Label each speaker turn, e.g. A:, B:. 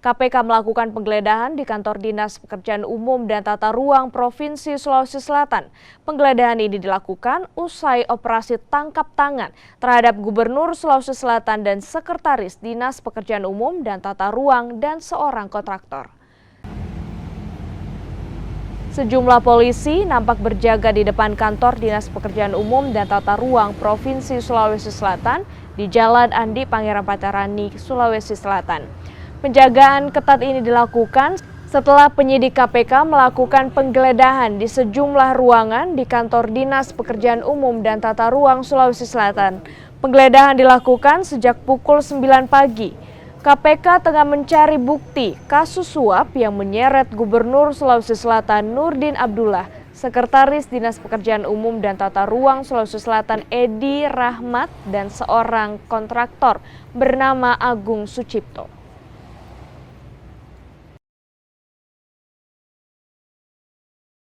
A: KPK melakukan penggeledahan di kantor Dinas Pekerjaan Umum dan Tata Ruang Provinsi Sulawesi Selatan. Penggeledahan ini dilakukan usai operasi tangkap tangan terhadap Gubernur Sulawesi Selatan dan Sekretaris Dinas Pekerjaan Umum dan Tata Ruang dan seorang kontraktor. Sejumlah polisi nampak berjaga di depan kantor Dinas Pekerjaan Umum dan Tata Ruang Provinsi Sulawesi Selatan di Jalan Andi Pangeran Patarani, Sulawesi Selatan. Penjagaan ketat ini dilakukan setelah penyidik KPK melakukan penggeledahan di sejumlah ruangan di kantor Dinas Pekerjaan Umum dan Tata Ruang Sulawesi Selatan. Penggeledahan dilakukan sejak pukul 9 pagi. KPK tengah mencari bukti kasus suap yang menyeret Gubernur Sulawesi Selatan Nurdin Abdullah, Sekretaris Dinas Pekerjaan Umum dan Tata Ruang Sulawesi Selatan Edi Rahmat, dan seorang kontraktor bernama Agung Sucipto.